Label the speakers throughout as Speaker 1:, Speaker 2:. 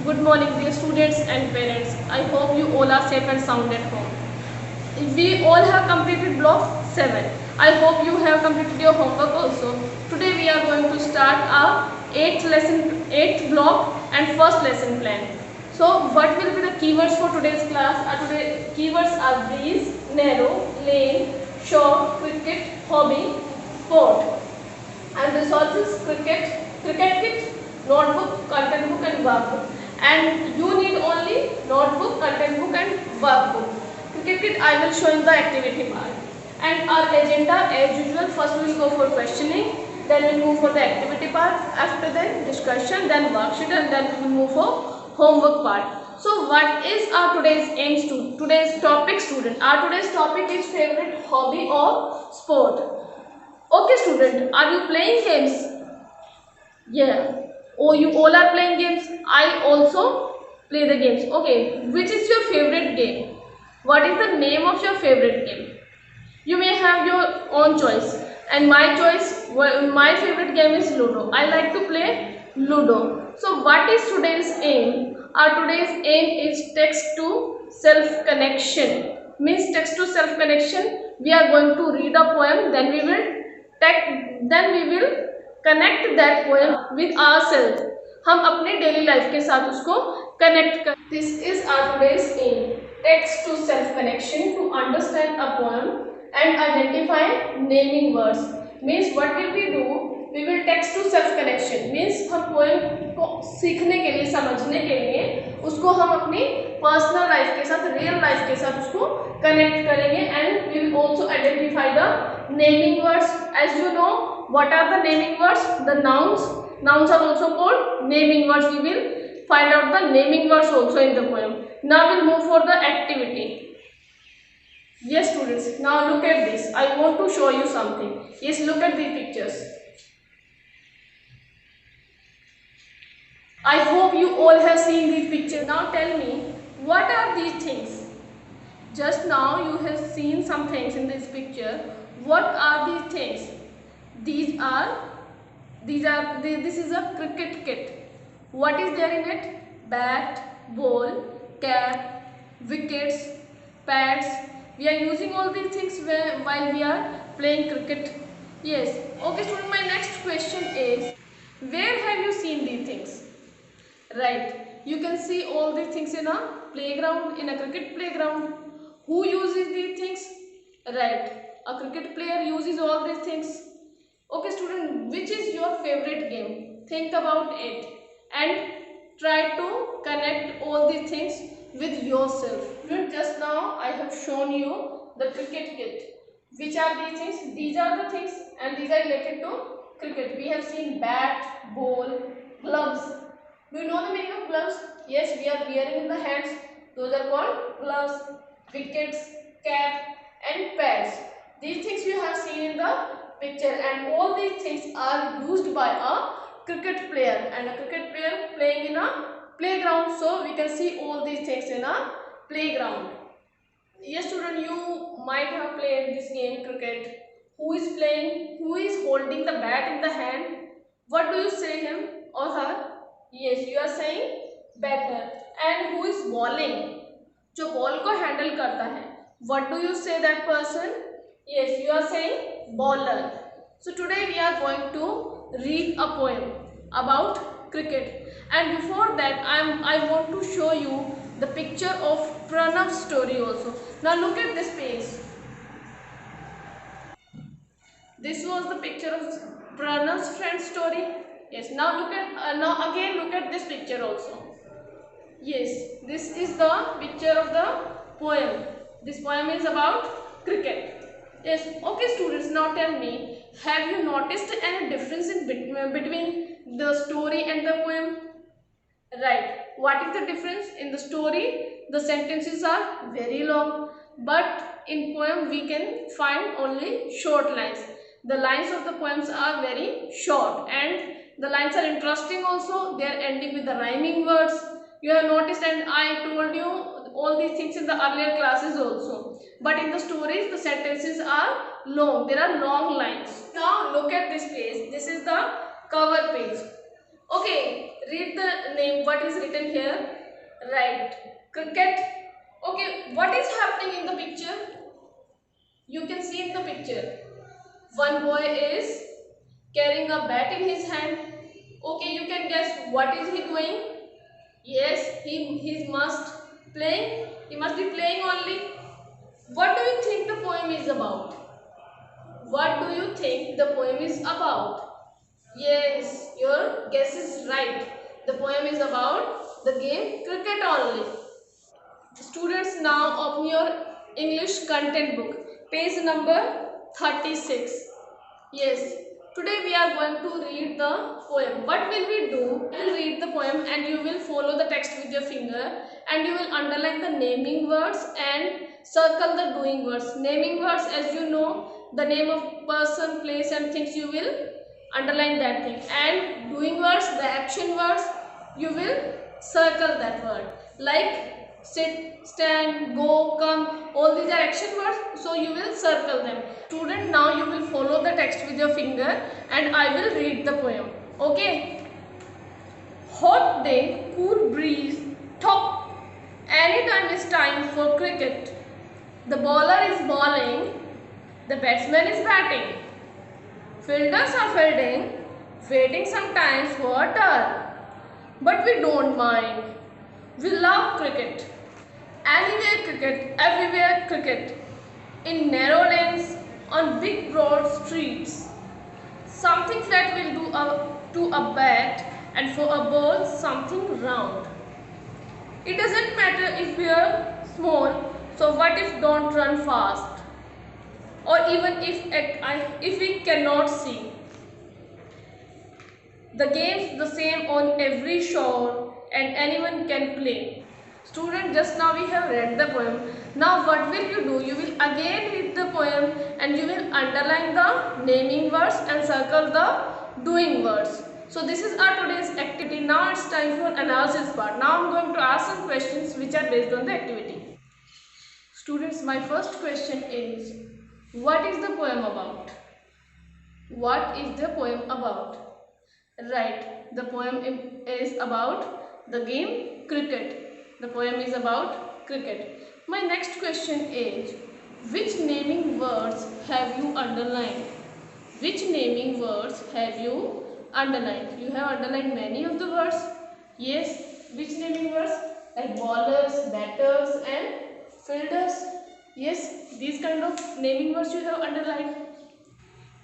Speaker 1: Good morning, dear students and parents. I hope you all are safe and sound at home. We all have completed block 7. I hope you have completed your homework also. Today we are going to start our 8th block and first lesson plan. So what will be the keywords for today's class? Today's keywords are breeze, narrow, lane, short, cricket, hobby, sport. And resources: cricket kit, notebook, content book and workbook. And you need only notebook, content book and workbook. Cricket kit I will show in the activity part. And our agenda as usual: first we will go for questioning, then we will move for the activity part, after that discussion, then worksheet, and then we will move for homework part. So what is our today's aim student? Today's topic student. Our today's topic is favorite hobby or sport. Okay student, are you playing games? Yeah. Oh, you all are playing games. I also play the games. Okay, which is your favorite game? What is the name of your favorite game? You may have your own choice. And my choice, my favorite game is Ludo. I like to play Ludo. So what is today's aim? Our today's aim is text to self connection. Means text to self connection. We are going to read a poem, then we will connect that poem with ourselves. हम अपने daily life के साथ उसको connect कर. This is our today's aim. Text to self connection to understand a poem and identify naming words. Means what will we do? We will text to self connection. Means हम poem को सीखने के लिए, समझने के लिए उसको हम अपनी पर्सनल लाइफ के साथ, रियल लाइफ के साथ उसको कनेक्ट करेंगे. And we will also identify the naming words. As you know, what are the naming words? The nouns are also called naming words. We will find out the naming words also in the poem. Now we'll move for the activity. Yes students, now look at this. I want to show you something. Yes, look at the pictures. I hope you all have seen these pictures. Now tell me, what are these things? Just now you have seen some things in this picture. What are these things? This is a cricket kit. What is there in it? Bat, ball, cap, wickets, pads. We are using all these things while we are playing cricket. Yes. Okay student, my next question is, where have you seen these things? Right. You can see all these things in a playground, in a cricket playground. Who uses these things? Right. A cricket player uses all these things. Okay student, which is your favorite game? Think about it and try to connect all these things with yourself. Just now I have shown you the cricket kit. Which are these things? These are the things and these are related to cricket. We have seen bat, ball, gloves. Do you know the meaning of gloves? Yes, we are wearing in the hands. Those are called gloves. Wickets, cap and pads. These things you have seen in the picture, and all these things are used by a cricket player, and a cricket player playing in a playground. So we can see all these things in a playground. Yes student, you might have played this game cricket. Who is playing? Who is holding the bat in the hand? What do you say, him or her? Yes, you are saying batter. And who is bowling? जो ball को handle करता है, what do you say that person? Yes, you are saying bowler. So today we are going to read a poem about cricket, and before that I want to show you the picture of Pranav's story also. Now look at this page. This was the picture of Pranav's friend's story. Yes, now look at now again look at this picture also. Yes, this is the picture of the poem. This poem is about cricket. Yes. Okay students, now tell me, have you noticed any difference in between the story and the poem? Right. What is the difference? In the story, the sentences are very long, but in poem we can find only short lines. The lines of the poems are very short, and the lines are interesting also. They are ending with the rhyming words. You have noticed, and I told you all these things in the earlier classes also. But in the stories, the sentences are long. There are long lines. Now look at this page. This is the cover page. Okay, Read the name. What is written here? Right. Cricket. Okay. What is happening in the picture? You can see in the picture. One boy is carrying a bat in his hand. Okay. You can guess what is he doing? Yes. He must playing. He must be playing only. What do you think the poem is about? What do you think the poem is about? Yes, your guess is right. The poem is about the game cricket only. Students, now open your English content book, page number 36. Yes, today we are going to read the poem. What will we do? We will read the poem and you will follow the text with your finger and you will underline the naming words and circle the doing words. Naming words, as you know, the name of person, place and things, you will underline that thing. And doing words, the action words, you will circle that word. Like sit, stand, go, come, all these are action words, so you will circle them. Student, now you will follow the text with your finger and I will read the poem. Okay. Hot day, cool breeze, top. Anytime is time for cricket. The bowler is bowling, the batsman is batting. Fielders are fielding, waiting sometimes for a turn. But we don't mind. We love cricket. Anywhere cricket, everywhere cricket. In narrow lanes, on big broad streets. Something flat will do to a bat and for a ball something round. It doesn't matter if we are small, so what if don't run fast? Or even if we cannot see. The game's the same on every shore and anyone can play. Student, just now we have read the poem. Now what will you do? You will again read the poem and you will underline the naming words and circle the doing words. So this is our today's activity. Now it's time for analysis part. Now I'm going to ask some questions which are based on the activity. Students, my first question is, what is the poem about? What is the poem about? Right, the poem is about the game cricket. The poem is about cricket. My next question is, which naming words have you underlined? Which naming words have you underlined? You have underlined many of the words. Yes, which naming words? Like bowlers, batters and fielders. Yes, these kind of naming words you have underlined.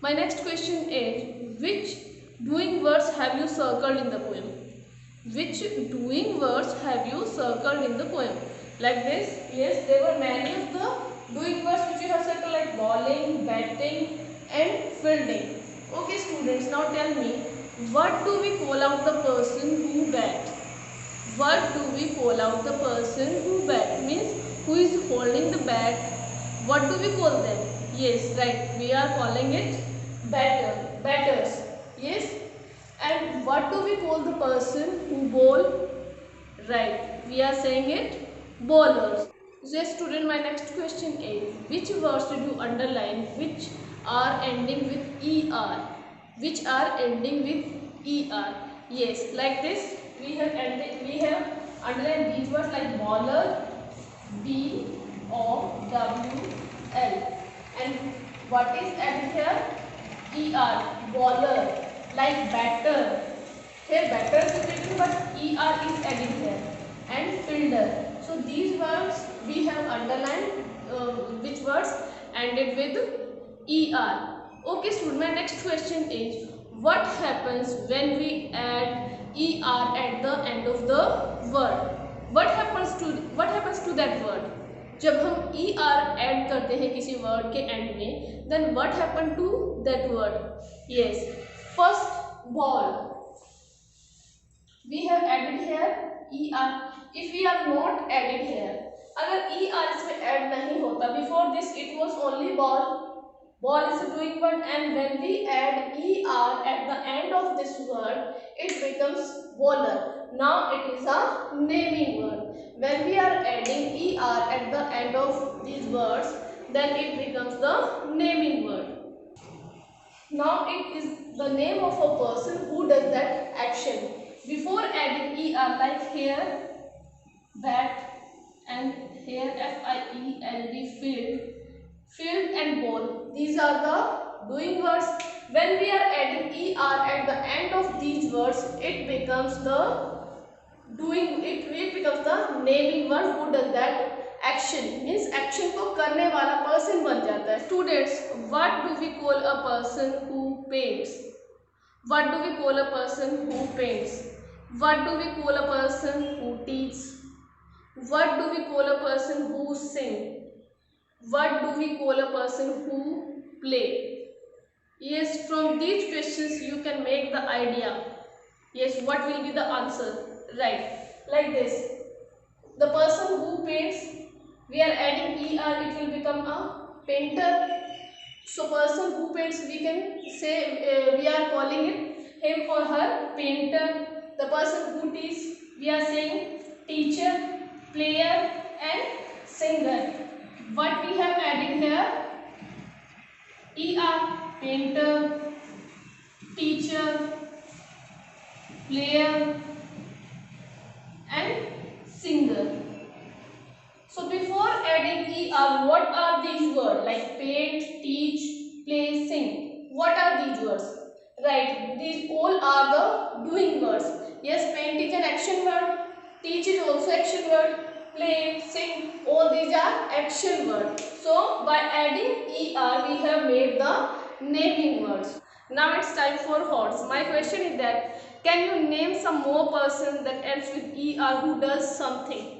Speaker 1: My next question is, which doing words have you circled in the poem? Which doing words have you circled in the poem? Like this, yes, there were many of the doing words which you have circled, like bowling, batting and fielding. Okay students, now tell me, what do we call out the person who bat? What do we call out the person who bat? Means who is holding the bat? What do we call them? Yes, right, we are calling it batters. Yes. And what do we call the person who bowl? Right, we are saying it bowlers. Yes student, my next question is, which words did you underline which are ending with ER? Which are ending with ER? Yes, like this we have underlined these words like bowler, BOWL, and what is added here? ER, bowler. Like batter, here batter is written but ER is added here, and fielder. So these words we have underlined, which words ended with ER. Okay student, my next question is, what happens when we add ER at the end of the word? What happens to that word? जब हम ER add करते हैं किसी word के and में, then what happened to that word? Yes, first ball, we have added here ER. If we are not added here, अगर ER इसमें add नहीं होता, before this it was only ball. Ball is a doing word, and when we add ER at the end of this word, it becomes bowler. Now it is a naming word. When we are adding ER at the end of these words, then it becomes the naming word. Now it is the name of a person who does that action. before adding er, like here bat and here field, field and ball, these are the doing words. When we are adding er at the end of these words, it becomes the doing, it becomes the naming word. Who does that? Action, means action को करने वाला person बन जाता है. Students, what do we call a person who paints? What do we call a person who paints? What do we call a person who teaches? What do we call a person who sing? What do we call a person who play? Yes, from these questions you can make the idea. Yes, what will be the answer? Right, like this. The person who paints, we are adding er, it will become a painter. So person who paints, we can say we are calling it him or her painter. The person who teaches, we are saying teacher, player and singer. What we have added here? er, painter, teacher, player and singer. So before adding er, what are these words? Like paint, teach, play, sing. What are these words? Right, these all are the doing words. Yes, paint is an action word, teach is also action word, play, sing, all these are action words. So by adding er, we have made the naming words. Now it's time for horse. My question is that, can you name some more person that ends with er who does something?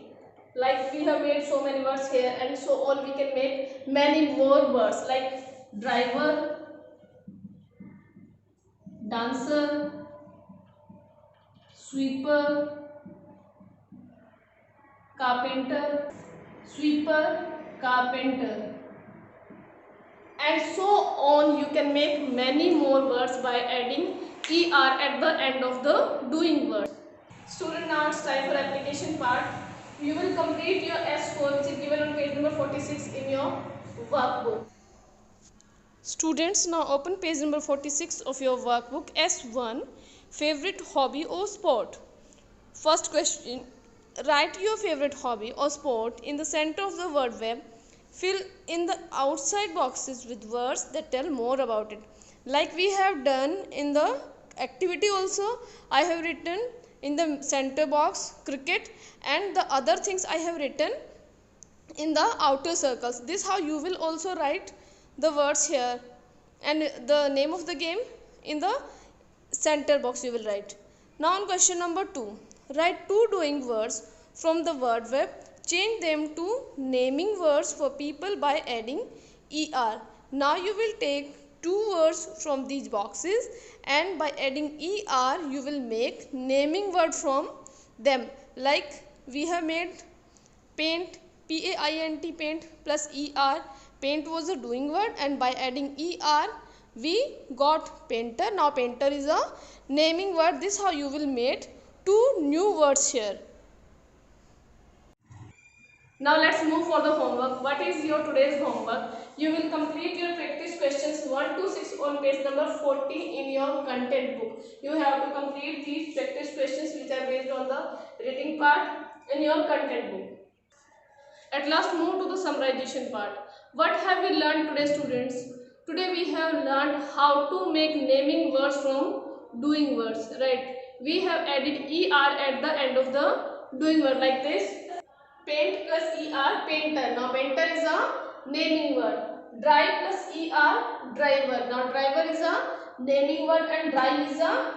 Speaker 1: Like we have made so many words here, and so on we can make many more words like driver, dancer, sweeper, carpenter, sweeper, carpenter, and so on. You can make many more words by adding er at the end of the doing word. Student, now it's time for application part. You will complete your S4, which is given on page number 46 in your workbook. Students, now open page number 46 of your workbook. S1, favorite hobby or sport. First question, write your favorite hobby or sport in the center of the word web. Fill in the outside boxes with words that tell more about it. Like we have done in the activity also, I have written in the center box cricket, and the other things I have written in the outer circles. This how you will also write the words here, and the name of the game in the center box you will write. Now on question number 2, write two doing words from the word web. Change them to naming words for people by adding er. Now you will take two words from these boxes, and by adding er you will make naming word from them. Like we have made paint, paint, paint plus er. Paint was a doing word, and by adding er we got painter. Now painter is a naming word. This how you will make two new words here. Now let's move for the homework. What is your today's homework? You will complete your practice questions 1 to 6 on page number 40 in your content book. You have to complete these practice questions which are based on the reading part in your content book. At last, move to the summarization part. What have we learned today, students? Today we have learned how to make naming words from doing words, right? We have added er at the end of the doing word like this. Paint plus er, painter. Now painter is a naming word. Drive plus er, driver. Now driver is a naming word and drive is a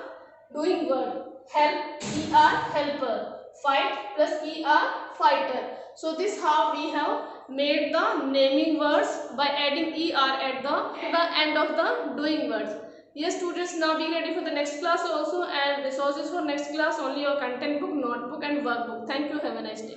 Speaker 1: doing word. Help, er, helper. Fight plus er, fighter. So this how we have made the naming words by adding er at the end of the doing words. Yes, students, now be ready for the next class also, and resources for next class only your content book, notebook and workbook. Thank you. Have a nice day.